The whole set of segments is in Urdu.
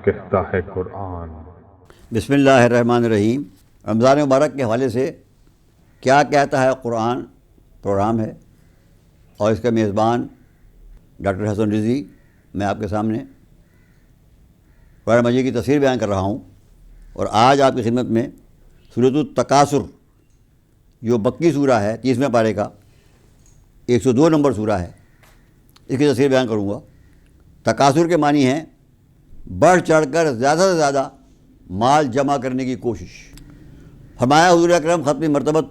کہتا ہے قرآن۔ بسم اللہ الرحمن الرحیم۔ رمضان مبارک کے حوالے سے کیا کہتا ہے قرآن پروگرام ہے، اور اس کا میزبان ڈاکٹر حسن رضوی میں آپ کے سامنے قرآن مجید کی تفسیر بیان کر رہا ہوں، اور آج آپ کی خدمت میں سورۃ التکاثر جو مکی سورہ ہے 30ویں پارے کا 102 نمبر سورہ ہے، اس کی تفسیر بیان کروں گا۔ تکاثر کے معنی ہیں بڑھ چڑھ کر زیادہ سے زیادہ مال جمع کرنے کی کوشش۔ فرمایا حضور اکرم ختم مرتبت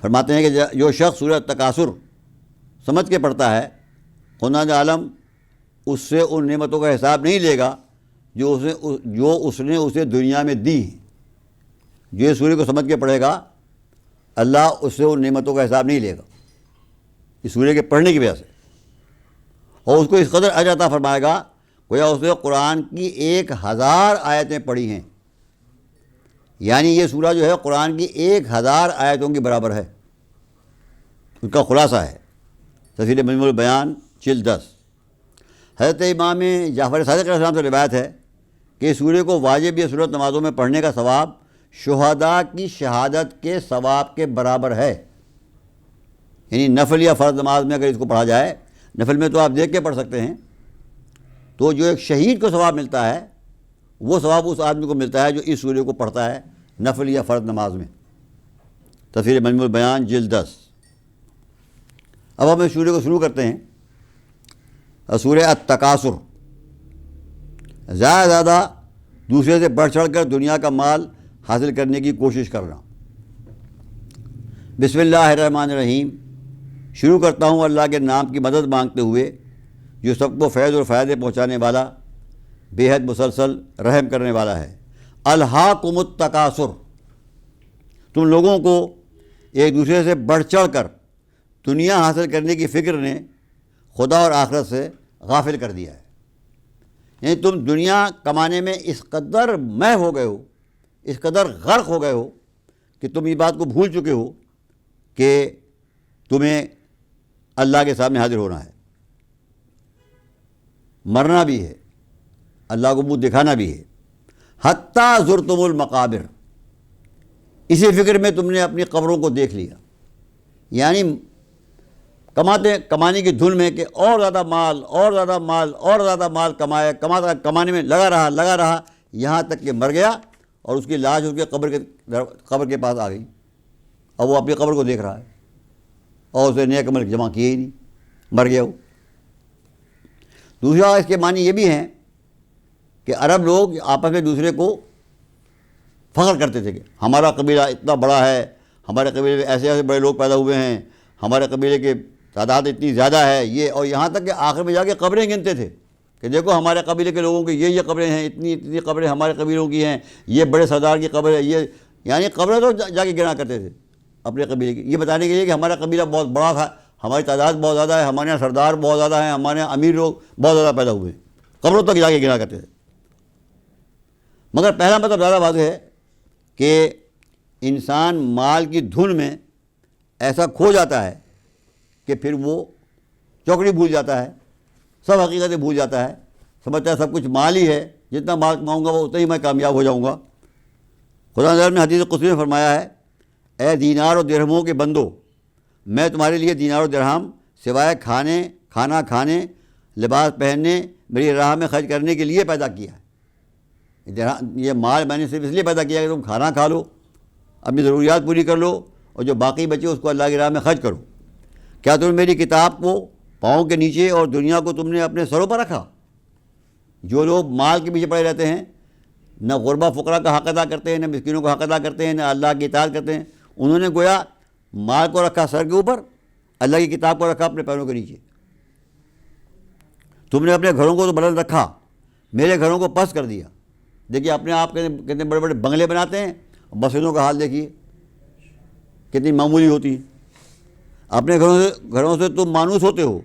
فرماتے ہیں کہ جو شخص سورۃ تکاثر سمجھ کے پڑھتا ہے، خدا عالم اس سے ان نعمتوں کا حساب نہیں لے گا جو اس نے اسے دنیا میں دی ہیں۔ جو اس سورہ کو سمجھ کے پڑھے گا، اللہ اس سے ان نعمتوں کا حساب نہیں لے گا اس سورہ کے پڑھنے کی وجہ سے، اور اس کو اس قدر اجر عطا فرمائے گا گویا اس نے قرآن کی 1000 آیتیں پڑھی ہیں۔ یعنی یہ سورہ جو ہے قرآن کی 1000 آیتوں کے برابر ہے۔ اس کا خلاصہ ہے تفسیر مجموع البیان جلد 10۔ حضرت امام جعفر صادق علیہ السلام سے روایت ہے کہ سورہ کو واجب یا سنت نمازوں میں پڑھنے کا ثواب شہداء کی شہادت کے ثواب کے برابر ہے۔ یعنی نفل یا فرض نماز میں اگر اس کو پڑھا جائے، نفل میں تو آپ دیکھ کے پڑھ سکتے ہیں، تو جو ایک شہید کو ثواب ملتا ہے وہ ثواب اس آدمی کو ملتا ہے جو اس سورہ کو پڑھتا ہے نفل یا فرض نماز میں۔ تفسیر مجموع البیان جلد 10۔ اب ہم اس سورہ کو شروع کرتے ہیں۔ سورہ التکاثر، زیادہ زیادہ دوسرے سے بڑھ چڑھ کر دنیا کا مال حاصل کرنے کی کوشش کرنا۔ بسم اللہ الرحمن الرحیم، شروع کرتا ہوں اللہ کے نام کی مدد مانگتے ہوئے جو سب کو فیض اور فائدے پہنچانے والا، بے حد مسلسل رحم کرنے والا ہے۔ الہاکم التکاثر، تم لوگوں کو ایک دوسرے سے بڑھ چڑھ کر دنیا حاصل کرنے کی فکر نے خدا اور آخرت سے غافل کر دیا ہے۔ یعنی تم دنیا کمانے میں اس قدر محو ہو گئے ہو، اس قدر غرق ہو گئے ہو کہ تم یہ بات کو بھول چکے ہو کہ تمہیں اللہ کے سامنے حاضر ہونا ہے، مرنا بھی ہے، اللہ کو منہ دکھانا بھی ہے۔ حتیٰ زرتم المقابر، اسی فکر میں تم نے اپنی قبروں کو دیکھ لیا۔ یعنی کمانے کی دھن میں کہ اور زیادہ مال اور زیادہ مال اور زیادہ مال کمانے میں لگا رہا یہاں تک کہ مر گیا، اور اس کی لاش اس کے قبر کے پاس آ گئی۔ اب وہ اپنی قبر کو دیکھ رہا ہے اور اسے نیک عمل جمع کیے ہی نہیں، مر گیا وہ۔ دوسرا اس کے معنی یہ بھی ہیں کہ عرب لوگ آپس میں دوسرے کو فخر کرتے تھے کہ ہمارا قبیلہ اتنا بڑا ہے، ہمارے قبیلے میں ایسے ایسے بڑے لوگ پیدا ہوئے ہیں، ہمارے قبیلے کے تعداد اتنی زیادہ ہے یہ، اور یہاں تک کہ آخر میں جا کے قبریں گنتے تھے کہ دیکھو ہمارے قبیلے کے لوگوں کی یہ قبریں ہیں، اتنی قبریں ہمارے قبیلوں کی ہیں، یہ بڑے سردار کی قبر ہے یہ۔ یعنی قبریں تو جا کے گنا کرتے تھے اپنے قبیلے کی، یہ بتانے کے لیے کہ ہمارا قبیلہ بہت بڑا تھا، ہماری تعداد بہت زیادہ ہے، ہمارے یہاں سردار بہت زیادہ ہیں، ہمارے یہاں امیر لوگ بہت زیادہ پیدا ہوئے ہیں، قبروں تک جا کے گنا کرتے تھے۔ مگر پہلا مطلب زیادہ واضح ہے کہ انسان مال کی دھن میں ایسا کھو جاتا ہے کہ پھر وہ چوکڑی بھول جاتا ہے، سب حقیقتیں بھول جاتا ہے، سمجھتا ہے سب کچھ مال ہی ہے، جتنا مال کماؤں گا وہ اتنا ہی میں کامیاب ہو جاؤں گا۔ خدا تعالیٰ نے حدیث قدسی میں فرمایا ہے، اے دینار و درہموں کے بندو، میں تمہارے لیے دینار و درہم سوائے کھانا کھانے، لباس پہننے، میری راہ میں خرچ کرنے کے لیے پیدا کیا ہے۔ یہ مال میں نے صرف اس لیے پیدا کیا کہ تم کھانا کھا لو، اپنی ضروریات پوری کر لو، اور جو باقی بچے اس کو اللہ کی راہ میں خرچ کرو۔ کیا تم نے میری کتاب کو پاؤں کے نیچے اور دنیا کو تم نے اپنے سروں پر رکھا؟ جو لوگ مال کے پیچھے پڑے رہتے ہیں، نہ غربا فقراء کا حق ادا کرتے ہیں، نہ مسکینوں کا حق ادا کرتے ہیں، نہ اللہ کی اطاعت کرتے ہیں، انہوں نے گویا مال کو رکھا سر کے اوپر، اللہ کی کتاب کو رکھا اپنے پیروں کے نیچے۔ تم نے اپنے گھروں کو تو بلند رکھا، میرے گھروں کو پست کر دیا۔ دیکھیے اپنے آپ کے کتنے بڑے بڑے بنگلے بناتے ہیں، مسجدوں کا حال دیکھیے کتنی معمولی ہوتی ہیں۔ اپنے گھروں سے تم مانوس ہوتے ہو،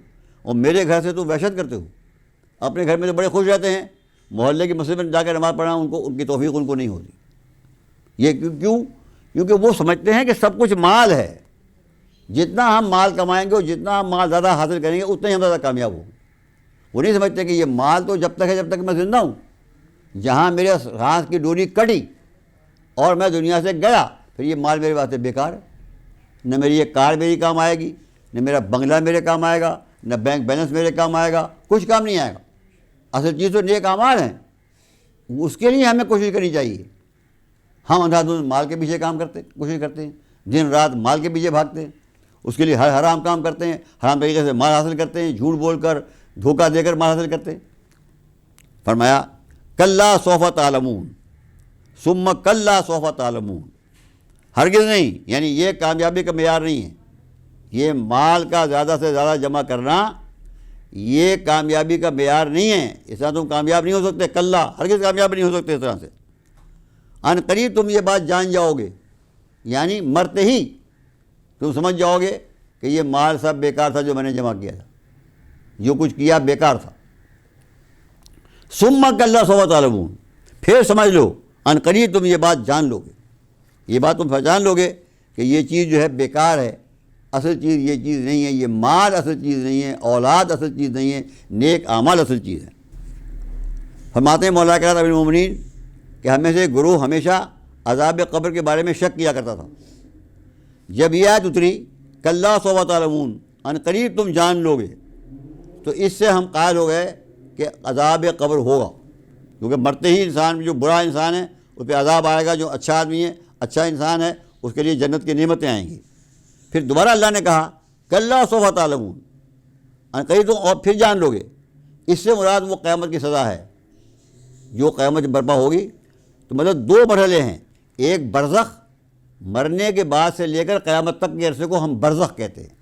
اور میرے گھر سے تم وحشت کرتے ہو۔ اپنے گھر میں تو بڑے خوش رہتے ہیں، محلے کی مسجد میں جا کے نماز پڑھنا ان کی توفیق ان کو نہیں ہوتی۔ یہ کیوں؟ کیونکہ وہ سمجھتے ہیں کہ سب کچھ مال ہے، جتنا ہم مال کمائیں گے اور جتنا ہم مال زیادہ حاصل کریں گے اتنا ہی ہم زیادہ کامیاب ہوں گے۔ وہ نہیں سمجھتے کہ یہ مال تو جب تک ہے جب تک میں زندہ ہوں. جہاں میرے سانس کی ڈوری کٹی اور میں دنیا سے گیا پھر یہ مال میرے واسطے بیکار ہے. نہ میری یہ کار میری کام آئے گی، نہ میرا بنگلہ میرے کام آئے گا، نہ بینک بیلنس میرے کام آئے گا، کچھ کام نہیں آئے گا. اصل چیز تو نیک اعمال ہیں، اس کے لیے ہمیں کوشش کرنی چاہیے. ہم اندھا دھند مال کے پیچھے کوشش کرتے ہیں، دن رات مال کے پیچھے بھاگتے ہیں، اس کے لیے ہر حرام کام کرتے ہیں، حرام طریقے سے مال حاصل کرتے ہیں، جھوٹ بول کر دھوکہ دے کر مال حاصل کرتے ہیں. فرمایا کلا سوف تعلمون ثم کلا سوف تعلمون. ہرگز نہیں، یعنی یہ کامیابی کا معیار نہیں ہے. یہ مال کا زیادہ سے زیادہ جمع کرنا یہ کامیابی کا معیار نہیں ہے. اس طرح تم کامیاب نہیں ہو سکتے. کلا، ہرگز کامیاب نہیں ہو سکتے اس طرح سے. ان قریب تم یہ بات جان جاؤ گے، یعنی مرتے ہی تم سمجھ جاؤ گے کہ یہ مال سب بیکار تھا جو میں نے جمع کیا تھا، جو کچھ کیا بیکار تھا. ثم کلا سوف تعلمون، پھر سمجھ لو ان قریب تم یہ بات جان لو گے، یہ بات تم پہچان لو گے کہ یہ چیز جو ہے بیکار ہے. اصل چیز یہ چیز نہیں ہے، یہ مال اصل چیز نہیں ہے، اولاد اصل چیز نہیں ہے، نیک اعمال اصل چیز ہے. فرماتے ہیں مولا کرام امیر المومنین کہ ہمیں سے گروہ ہمیشہ عذاب قبر کے بارے میں شک کیا کرتا تھا. جب یہ آیت اتری کلا سوف تعلمون، ان قریب تم جان لو گے، تو اس سے ہم قائل ہو گئے کہ عذاب قبر ہوگا، کیونکہ مرتے ہی انسان جو برا انسان ہے اس پہ عذاب آئے گا، جو اچھا آدمی ہے اچھا انسان ہے اس کے لیے جنت کی نعمتیں آئیں گی. پھر دوبارہ اللہ نے کہا کلا سوف تعلمون، ان قریب تم اور پھر جان لو گے. اس سے مراد وہ قیامت کی سزا ہے جو قیامت برپا ہوگی. تو مطلب دو مرحلے ہیں، ایک برزخ، مرنے کے بعد سے لے کر قیامت تک کے عرصے کو ہم برزخ کہتے ہیں،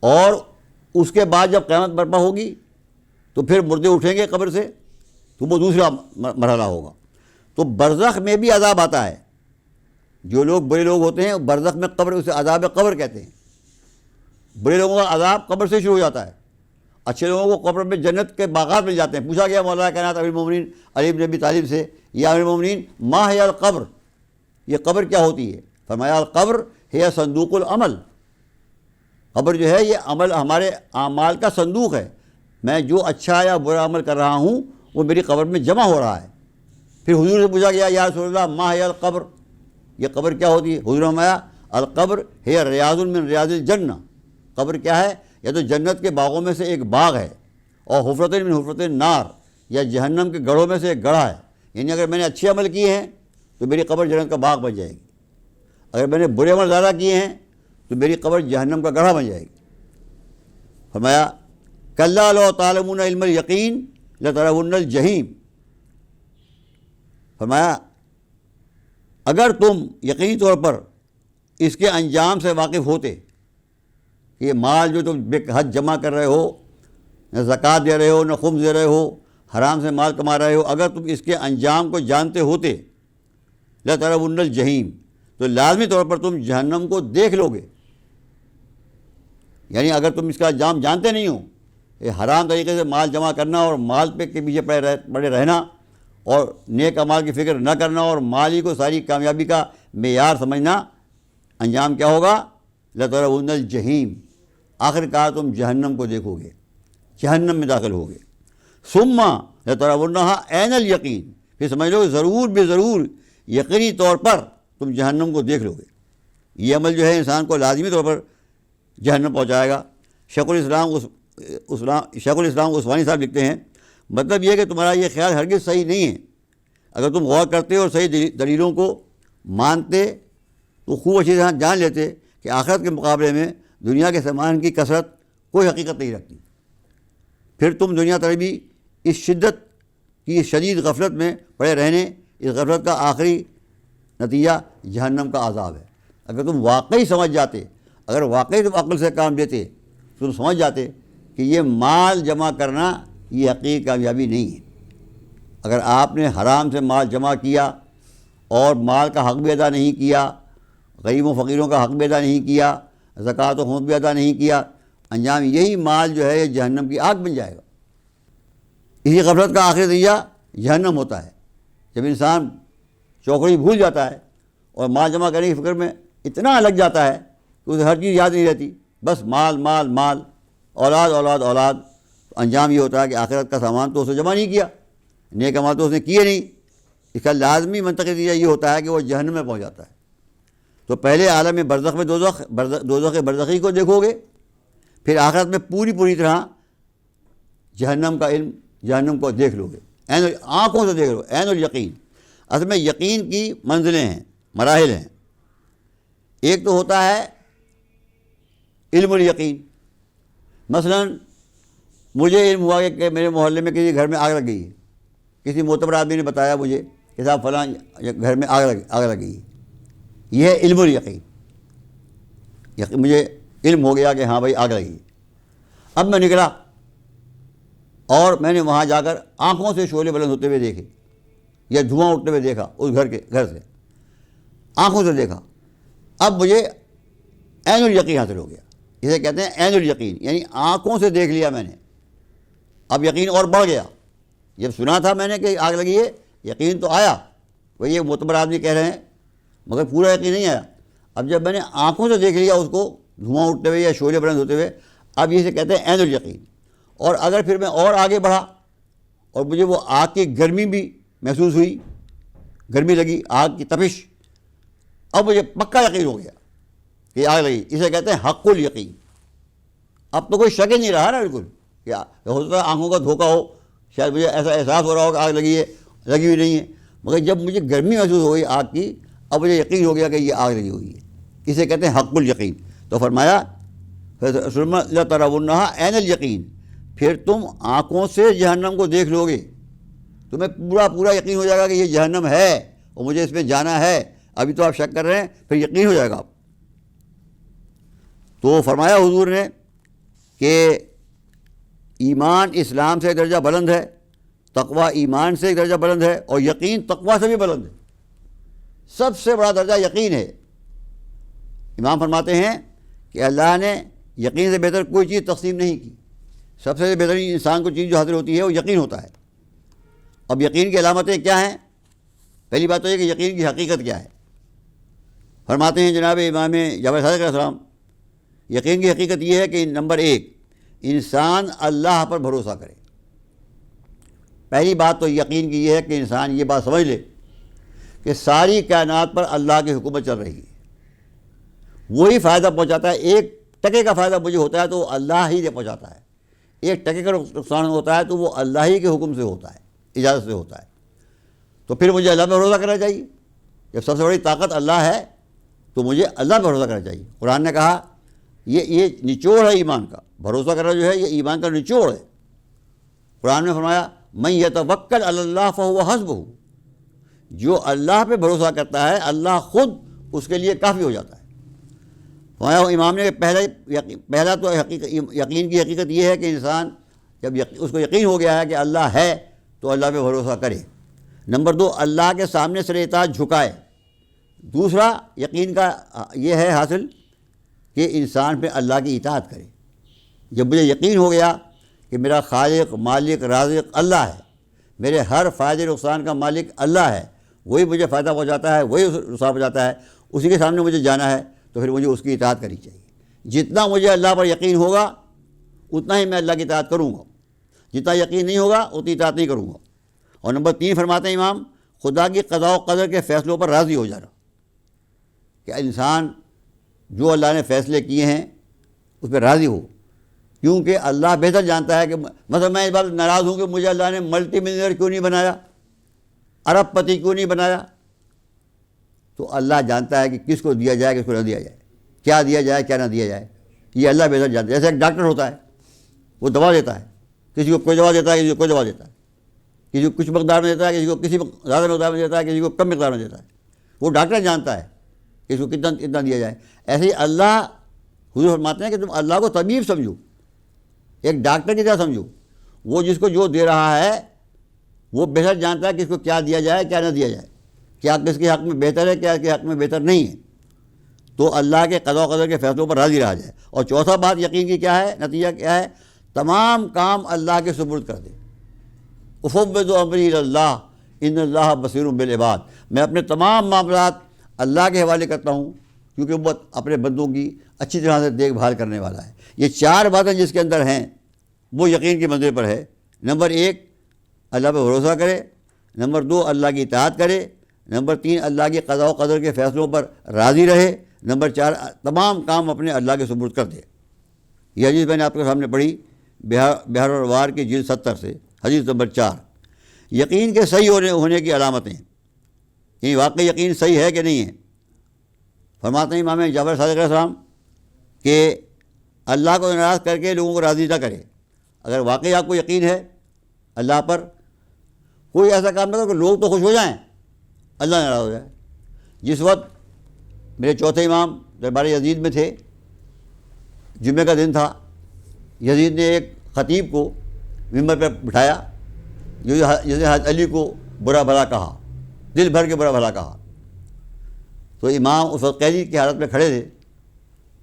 اور اس کے بعد جب قیامت برپا ہوگی تو پھر مردے اٹھیں گے قبر سے، تو وہ دوسرا مرحلہ ہوگا. تو برزخ میں بھی عذاب آتا ہے. جو لوگ برے لوگ ہوتے ہیں برزخ میں قبر، اسے عذاب قبر کہتے ہیں. برے لوگوں کا عذاب قبر سے شروع ہو جاتا ہے، اچھے لوگوں کو قبر میں جنت کے باغات مل جاتے ہیں. پوچھا گیا مولانا کائنات امیر المومنین علی بن ابی طالب سے، یا امیر المومنین ما ہی القبر، یہ قبر کیا ہوتی ہے؟ فرمایا القبر ہے صندوق العمل. قبر جو ہے یہ عمل، ہمارے اعمال کا صندوق ہے. میں جو اچھا یا برا عمل کر رہا ہوں وہ میری قبر میں جمع ہو رہا ہے. پھر حضور سے پوچھا گیا یا رسول اللہ ما ہی القبر، یہ قبر کیا ہوتی ہے؟ حضور نے فرمایا القبر ہے ریاض من ریاض الجنہ. قبر کیا ہے؟ یا تو جنت کے باغوں میں سے ایک باغ ہے، اور حفرت من حفرت النار، یا جہنم کے گڑھوں میں سے ایک گڑھا ہے. یعنی اگر میں نے اچھے عمل کیے ہیں تو میری قبر جنت کا باغ بن جائے گی، اگر میں نے برے عمل زیادہ کیے ہیں تو میری قبر جہنم کا گڑھا بن جائے گی. فرمایا کلا لو تعلمون علم الیقین لترون الجحیم. فرمایا اگر تم یقینی طور پر اس کے انجام سے واقف ہوتے کہ یہ مال جو تم بے حد جمع کر رہے ہو، نہ زکوٰۃ دے رہے ہو، نہ خمس دے رہے ہو، حرام سے مال کما رہے ہو، اگر تم اس کے انجام کو جانتے ہوتے لترون الجحیم، تو لازمی طور پر تم جہنم کو دیکھ لو گے. یعنی اگر تم اس کا انجام جانتے نہیں ہو، یہ حرام طریقے سے مال جمع کرنا اور مال پہ کے پیچھے پڑے رہنا اور نیک اعمال کی فکر نہ کرنا اور مال ہی کو ساری کامیابی کا معیار سمجھنا، انجام کیا ہوگا؟ لترون الجحیم، آخر کار تم جہنم کو دیکھو گے، جہنم میں داخل ہوگے. ثم لترونہا عین الیقین، پھر سمجھ لو ضرور بے ضرور یقینی طور پر تم جہنم کو دیکھ لو گے. یہ عمل جو ہے انسان کو لازمی طور پر جہنم پہنچائے گا. شیخ الاسلام عثمانی صاحب لکھتے ہیں مطلب یہ کہ تمہارا یہ خیال ہرگز صحیح نہیں ہے. اگر تم غور کرتے اور صحیح دلیلوں کو مانتے تو خوب اچھی طرح جان لیتے کہ آخرت کے مقابلے میں دنیا کے سامان کی کثرت کوئی حقیقت نہیں رکھتی. پھر تم دنیا طلبی اس شدت کی شدید غفلت میں پڑے رہنے، اس غفلت کا آخری نتیجہ جہنم کا عذاب ہے. اگر تم واقعی سمجھ جاتے، اگر واقعی تم عقل سے کام لیتے تو تم سمجھ جاتے کہ یہ مال جمع کرنا یہ حقیقی کامیابی نہیں ہے. اگر آپ نے حرام سے مال جمع کیا اور مال کا حق بھی ادا نہیں کیا، غریب و فقیروں کا حق بھی ادا نہیں کیا، زکوٰۃ و خمس بھی ادا نہیں کیا، انجام یہی مال جو ہے یہ جہنم کی آگ بن جائے گا. اسی غفلت کا آخری نتیجہ جہنم ہوتا ہے. جب انسان چوکڑی بھول جاتا ہے اور مال جمع کرنے کی فکر میں اتنا لگ جاتا ہے کہ اسے ہر چیز یاد نہیں رہتی، بس مال مال مال، اولاد اولاد اولاد، تو انجام یہ ہوتا ہے کہ آخرت کا سامان تو اسے جمع نہیں کیا، نیک اعمال تو اس نے کیے نہیں، اس کا لازمی منطقی نتیجہ یہ ہوتا ہے کہ وہ جہنم میں پہنچ جاتا ہے۔ تو پہلے عالم برزخ میں دوزخ برزخی کو دیکھو گے، پھر آخرت میں پوری طرح جہنم کا علم، جہنم کو دیکھ لو گے، آنکھوں سے دیکھ لو، عین الیقین۔ اصل میں یقین کی منزلیں ہیں، مراحل ہیں۔ ایک تو ہوتا ہے علم الیقین، مثلا مجھے علم ہوا کہ میرے محلے میں کسی گھر میں آگ لگ گئی ہے، کسی معتبر آدمی نے بتایا مجھے کہ صاحب فلاں گھر میں آگ لگ گئی ہے، یہ ہے علم الیقین، مجھے علم ہو گیا کہ ہاں بھائی آگ لگی۔ اب میں نکلا اور میں نے وہاں جا کر آنکھوں سے شعلے بلند ہوتے ہوئے دیکھے یا دھواں اٹھتے ہوئے دیکھا، اس گھر سے آنکھوں سے دیکھا، اب مجھے عین الیقین حاصل ہو گیا۔ اسے کہتے ہیں عین الیقین، یعنی آنکھوں سے دیکھ لیا میں نے، اب یقین اور بڑھ گیا۔ جب سنا تھا میں نے کہ آگ لگی ہے، یقین تو آیا، وہ یہ معتبر آدمی کہہ رہے ہیں، مگر پورا یقین نہیں آیا۔ اب جب میں نے آنکھوں سے دیکھ لیا اس کو دھواں اٹھتے ہوئے یا شعلے بلند ہوتے ہوئے، اب یہ سے کہتے ہیں عین الیقین۔ اور اگر پھر میں اور آگے بڑھا اور مجھے وہ آگ کی گرمی بھی محسوس ہوئی، گرمی لگی، آگ کی تپش، اب مجھے پکا یقین ہو گیا کہ آگ لگی، اسے کہتے ہیں حق الیقین۔ اب تو کوئی شک ہی نہیں رہا نا، بالکل، کہ ہو سکتا ہے آنکھوں کا دھوکہ ہو، شاید مجھے ایسا احساس ہو رہا ہو کہ آگ لگی ہے، لگی ہوئی نہیں ہے، مگر جب مجھے گرمی محسوس ہو گئی آگ کی، اب مجھے یقین ہو گیا کہ یہ آگ لگی ہوئی ہے، اسے کہتے ہیں حق الیقین۔ تو فرمایا ثم لترونھا عین الیقین، پھر تم آنکھوں سے جہنم کو دیکھ لو گے، تمہیں پورا یقین ہو جائے گا کہ یہ جہنم ہے اور مجھے اس میں جانا ہے۔ ابھی تو آپ شک کر رہے ہیں، پھر یقین ہو جائے گا۔ تو فرمایا حضور نے کہ ایمان اسلام سے ایک درجہ بلند ہے، تقوی ایمان سے ایک درجہ بلند ہے، اور یقین تقوی سے بھی بلند ہے۔ سب سے بڑا درجہ یقین ہے۔ امام فرماتے ہیں کہ اللہ نے یقین سے بہتر کوئی چیز تقسیم نہیں کی، سب سے بہترین انسان کو چیز جو حاصل ہوتی ہے وہ یقین ہوتا ہے۔ اب یقین کی علامتیں کیا ہیں؟ پہلی بات تو یہ کہ یقین کی حقیقت کیا ہے۔ فرماتے ہیں جناب امام جعفر صادق علیہ السلام، یقین کی حقیقت یہ ہے کہ نمبر 1، انسان اللہ پر بھروسہ کرے۔ پہلی بات تو یقین کی یہ ہے کہ انسان یہ بات سمجھ لے کہ ساری کائنات پر اللہ کی حکومت چل رہی ہے، وہی فائدہ پہنچاتا ہے۔ ایک ٹکے کا فائدہ مجھے ہوتا ہے تو وہ اللہ ہی سے پہنچاتا ہے، ایک ٹکے کا نقصان ہوتا ہے تو وہ اللہ ہی کے حکم سے ہوتا ہے، اجازت سے ہوتا ہے۔ تو پھر مجھے اللہ پہ بھروسہ کرنا چاہیے۔ جب سب سے بڑی طاقت اللہ ہے تو مجھے اللہ پہ بھروسہ کرنا چاہیے۔ قرآن نے کہا یہ نچوڑ ہے ایمان کا، بھروسہ کرنا جو ہے یہ ایمان کا نچوڑ ہے۔ قرآن نے فرمایا من یتوکل علی اللہ فہو حسبہ، جو اللہ پہ بھروسہ کرتا ہے اللہ خود اس کے لیے کافی ہو جاتا ہے۔ فرمایا امام نے پہلا تو یقین کی حقیقت یہ ہے کہ انسان جب اس کو یقین ہو گیا ہے کہ اللہ ہے تو اللہ پہ بھروسہ کرے۔ نمبر 2، اللہ کے سامنے سر اطاعت جھکائے۔ دوسرا یقین کا یہ ہے حاصل کہ انسان پہ اللہ کی اطاعت کرے۔ جب مجھے یقین ہو گیا کہ میرا خالق، مالک، رازق اللہ ہے، میرے ہر فائدے نقصان کا مالک اللہ ہے، وہی مجھے فائدہ پہنچاتا ہے، وہی نقصان پہنچاتا ہے، اسی کے سامنے مجھے جانا ہے، تو پھر مجھے اس کی اطاعت کرنی چاہیے۔ جتنا مجھے اللہ پر یقین ہوگا اتنا ہی میں اللہ کی اطاعت کروں گا، جتنا یقین نہیں ہوگا اتنی اطاعت نہیں کروں گا۔ اور نمبر 3 فرماتے ہیں امام، خدا کی قضاء و قدر کے فیصلوں پر راضی ہو جانا، کہ انسان جو اللہ نے فیصلے کیے ہیں اس پہ راضی ہو، کیونکہ اللہ بہتر جانتا ہے کہ مثلا میں اس بات ناراض ہوں کہ مجھے اللہ نے ملٹی ملینئر کیوں نہیں بنایا، ارب پتی کیوں نہیں بنایا، تو اللہ جانتا ہے کہ کس کو دیا جائے کس کو نہ دیا جائے، کیا دیا جائے کیا نہ دیا جائے، یہ اللہ بہتر جانتا ہے۔ جیسے ایک ڈاکٹر ہوتا ہے، وہ دوا دیتا ہے، کسی کو کوئی دوا دیتا ہے، کسی کو کوئی دوا دیتا ہے، کسی کو کچھ مقدار میں دیتا ہے، کسی کو کسی زیادہ مقدار میں دیتا ہے، کسی کو کم مقدار میں دیتا ہے، وہ ڈاکٹر جانتا ہے کہ اس کو کتنا دیا جائے۔ ایسے ہی اللہ، حضور فرماتے ہیں کہ تم اللہ کو طبیب سمجھو، ایک ڈاکٹر کی طرح سمجھو، وہ جس کو جو دے رہا ہے وہ بہتر جانتا ہے کہ اس کو کیا دیا جائے کیا نہ دیا جائے، کیا کس کے حق میں بہتر ہے کیا کے حق میں بہتر نہیں ہے۔ تو اللہ کے قضاء و قدر کے فیصلوں پر راضی رہا جائے۔ اور چوتھا بات یقین کی کیا ہے، نتیجہ کیا ہے، تمام کام اللہ کے سپرد کر دے۔ افوض امری الی اللہ ان اللہ بصیر بالعباد، میں اپنے تمام معاملات اللہ کے حوالے کرتا ہوں کیونکہ وہ اپنے بندوں کی اچھی طرح سے دیکھ بھال کرنے والا ہے۔ یہ 4 باتیں جس کے اندر ہیں وہ یقین کی منزل پر ہے۔ نمبر 1 اللہ پہ بھروسہ کرے، نمبر 2 اللہ کی اطاعت کرے، نمبر 3 اللہ کی قضاء و قدر کے فیصلوں پر راضی رہے، نمبر 4 تمام کام اپنے اللہ کے سپرد کر دے۔ یہ حدیث میں نے آپ کے سامنے پڑھی بحر الانوار کی جلد 70 سے، حدیث نمبر 4۔ یقین کے صحیح ہونے کی علامتیں، یعنی واقعی یقین صحیح ہے کہ نہیں ہے۔ فرماتے ہیں امام جعفر صادق علیہ السلام کہ اللہ کو ناراض کر کے لوگوں کو راضی نہ کرے۔ اگر واقعی آپ کو یقین ہے اللہ پر، کوئی ایسا کام نہ کرو کہ لوگ تو خوش ہو جائیں، اللہ ناراض ہو جائے۔ جس وقت میرے چوتھے امام دربار یزید میں تھے، جمعہ کا دن تھا، یزید نے ایک خطیب کو ممبر پر بٹھایا جسے حضرت علی کو برا بھلا کہا، دل بھر کے برا بھلا کہا۔ تو امام اس وقت قیدی کی حالت میں کھڑے تھے،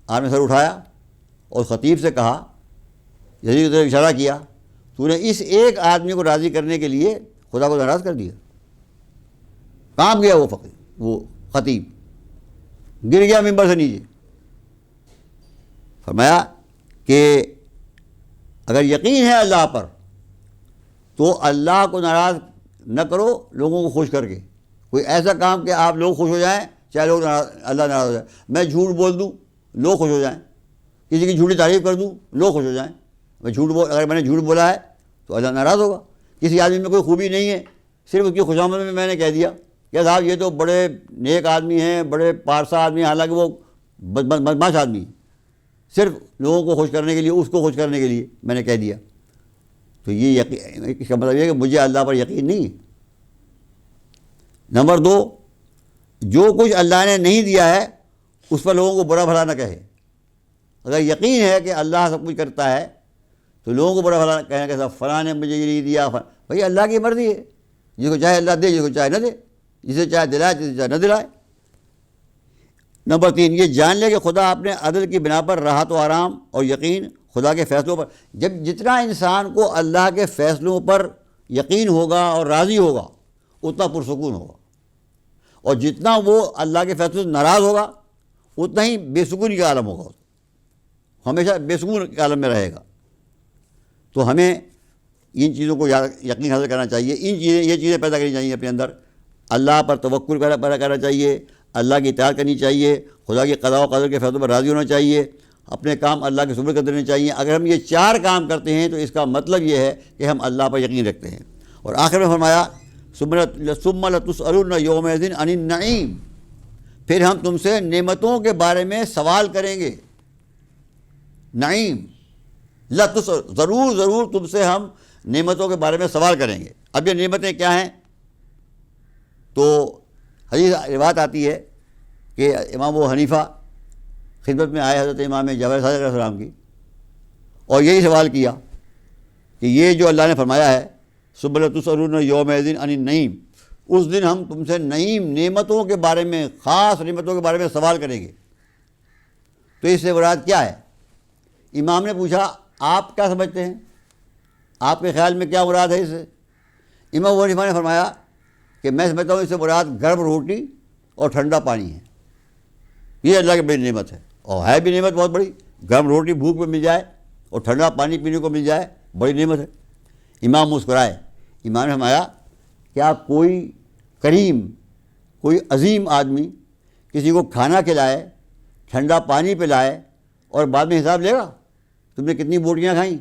آپ نے سر اٹھایا اور خطیب سے کہا، یزید کو اشارہ کیا، تو نے اس ایک آدمی کو راضی کرنے کے لیے خدا کو ناراض کر دیا۔ کام گیا وہ خطیب، گر گیا ممبر سے نیچے۔ فرمایا کہ اگر یقین ہے اللہ پر تو اللہ کو ناراض نہ کرو لوگوں کو خوش کر کے۔ کوئی ایسا کام کہ آپ لوگ خوش ہو جائیں، چاہے لوگ اللہ ناراض ہو جائے۔ میں جھوٹ بول دوں لوگ خوش ہو جائیں، کسی کی جھوٹی تعریف کر دوں لوگ خوش ہو جائیں۔ اگر میں نے جھوٹ بولا ہے تو اللہ ناراض ہوگا۔ کسی آدمی میں کوئی خوبی نہیں ہے، صرف اس کی خوشامد میں نے کہہ دیا کہ صاحب یہ تو بڑے نیک آدمی ہیں، بڑے پارسا آدمی ہیں، حالانکہ وہ بدمعاش آدمی ہے، صرف لوگوں کو خوش کرنے کے لیے، اس کو خوش کرنے کے لیے میں نے کہہ دیا، تو یہ یقین، اس کا مطلب یہ ہے کہ مجھے اللہ پر یقین نہیں ہے۔ نمبر 2، جو کچھ اللہ نے نہیں دیا ہے اس پر لوگوں کو برا بھلا نہ کہے۔ اگر یقین ہے کہ اللہ سب کچھ کرتا ہے تو لوگوں کو برا بھلا کہنا کہ صاحب فلاں نے مجھے یہ نہیں دیا، بھائی اللہ کی مرضی ہے، جس کو چاہے اللہ دے، جس کو چاہے نہ دے، جسے چاہے دلائے، جسے چاہے نہ دلائے۔ نمبر 3، یہ جان لے کہ خدا اپنے عدل کی بنا پر راحت و آرام اور یقین خدا کے فیصلوں پر، جتنا انسان کو اللہ کے فیصلوں پر یقین ہوگا اور راضی ہوگا اتنا پرسکون ہوگا، اور جتنا وہ اللہ کے فیصلوں سے ناراض ہوگا اتنا ہی بے سکونی کا عالم ہوگا، ہمیشہ بے سکون کے عالم میں رہے گا۔ تو ہمیں ان چیزوں کو یقین حاصل کرنا چاہیے، یہ چیزیں پیدا کرنی چاہیے اپنے اندر۔ اللہ پر توکل پیدا کرنا چاہیے، اللہ کی اطاعت کرنی چاہیے، خدا کی قضاء و قدر کے فیصلوں پر راضی ہونا چاہیے، اپنے کام اللہ کے سپرد کر دینے چاہیے۔ اگر ہم یہ 4 کام کرتے ہیں تو اس کا مطلب یہ ہے کہ ہم اللہ پر یقین رکھتے ہیں۔ اور آخر میں فرمایا ثم لتسألن یومئذ عن النعیم، پھر ہم تم سے نعمتوں کے بارے میں سوال کریں گے۔ نعیم، ضرور تم سے ہم نعمتوں کے بارے میں سوال کریں گے۔ اب یہ نعمتیں کیا ہیں؟ تو حدیث روایت آتی ہے کہ امام ابو حنیفہ خدمت میں آئے حضرت امام جعفر صادق علیہ السلام کی، اور یہی سوال کیا کہ یہ جو اللہ نے فرمایا ہے ثم لتسألن یومئذ عن النعیم، اس دن ہم تم سے نعیم، نعمتوں کے بارے میں، خاص نعمتوں کے بارے میں سوال کریں گے۔ تو اس سے مراد کیا ہے؟ امام نے پوچھا آپ کیا سمجھتے ہیں، آپ کے خیال میں کیا مراد ہے اس سے؟ امام ابو حنیفہ نے فرمایا کہ میں سمجھتا ہوں اس سے مراد گرم روٹی اور ٹھنڈا پانی ہے۔ یہ اللہ کی بڑی نعمت ہے، اور ہے بھی نعمت بہت بڑی۔ گرم روٹی بھوک میں مل جائے اور ٹھنڈا پانی پینے کو مل جائے، بڑی نعمت ہے۔ امام مسکرائے۔ امام نے فرمایا کیا کوئی کریم، کوئی عظیم آدمی کسی کو کھانا کھلائے، ٹھنڈا پانی پلائے اور بعد میں حساب لے گا تم نے کتنی بوٹیاں کھائیں،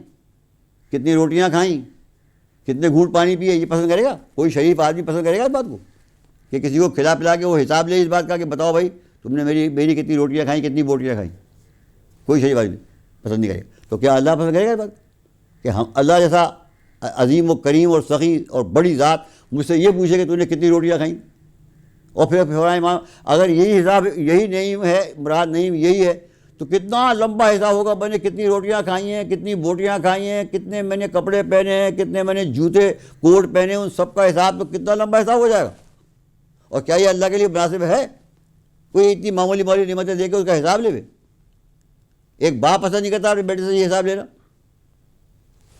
کتنی روٹیاں کھائیں، کتنے گھونٹ پانی پیے؟ یہ پسند کرے گا کوئی شریف آدمی؟ پسند کرے گا اس بات کو کہ کسی کو کھلا پلا کے وہ حساب لے اس بات کا کہ بتاؤ بھائی تم نے میری کتنی روٹیاں کھائیں، کتنی بوٹیاں کھائیں؟ کوئی شریف آدمی پسند نہیں کرے گا۔ تو کیا اللہ پسند کرے گا اس بات کہ ہم اللہ جیسا عظیم و کریم اور سخی اور بڑی ذات مجھ سے یہ پوچھے کہ تو نے کتنی روٹیاں کھائیں؟ اور پھر امام اگر یہی حساب، یہی نعیم ہے، مراد نعیم یہی ہے، تو کتنا لمبا حساب ہوگا، میں نے کتنی روٹیاں کھائی ہیں، کتنی بوٹیاں کھائی ہیں، کتنے میں نے کپڑے پہنے ہیں، کتنے میں نے جوتے کوٹ پہنے، ان سب کا حساب تو کتنا لمبا حساب ہو جائے گا۔ اور کیا یہ اللہ کے لیے مناسب ہے کوئی اتنی معمولی نعمتیں دے کے اس کا حساب لے؟ ایک باپ پسند نہیں کرتا اپنے بیٹے سے یہ حساب لینا۔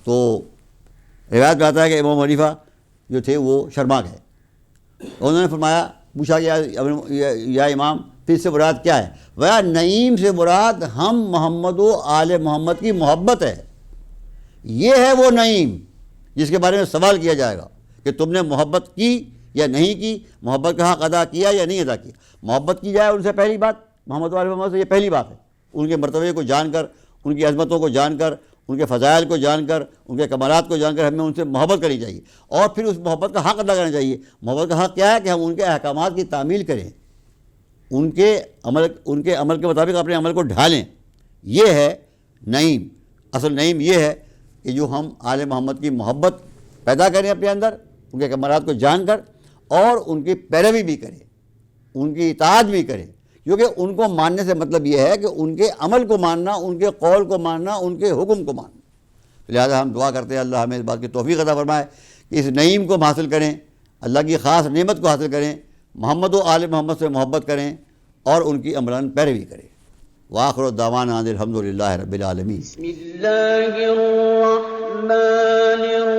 تو روایت میں آتا ہے کہ امام حنیفہ جو تھے وہ شرما گئے۔ انہوں نے فرمایا، پوچھا گیا یا امام پھر سے مراد کیا ہے؟ وہ نعیم سے مراد ہم محمد و آل محمد کی محبت ہے، یہ ہے وہ نعیم جس کے بارے میں سوال کیا جائے گا کہ تم نے محبت کی یا نہیں کی، محبت کا حق ادا کیا یا نہیں ادا کیا۔ محبت کی جائے ان سے پہلی بات، محمد علیہ محمد سے یہ پہلی بات ہے، ان کے مرتبے کو جان کر، ان کی عظمتوں کو جان کر، ان کے فضائل کو جان کر، ان کے کمالات کو جان کر ہمیں ان سے محبت کرنی چاہیے، اور پھر اس محبت کا حق ادا کرنا چاہیے۔ محبت کا حق کیا ہے کہ ہم ان کے احکامات کی تعمیل کریں، ان کے عمل کے مطابق اپنے عمل کو ڈھالیں۔ یہ ہے نعیم۔ اصل نعیم یہ ہے کہ جو ہم آل محمد کی محبت پیدا کریں اپنے اندر، ان کے کمالات کو جان کر، اور ان کی پیروی بھی کریں، ان کی اطاعت بھی کریں، کیونکہ ان کو ماننے سے مطلب یہ ہے کہ ان کے عمل کو ماننا، ان کے قول کو ماننا، ان کے حکم کو ماننا۔ لہذا ہم دعا کرتے ہیں اللہ ہمیں اس بات کی توفیق عطا فرمائے کہ اس نعیم کو ہم حاصل کریں، اللہ کی خاص نعمت کو حاصل کریں، محمد و آل محمد سے محبت کریں اور ان کی عملاً پیروی کریں۔ وآخر دعوانا الحمد للہ رب العالمین۔ بسم اللہ الرحمن الرحیم۔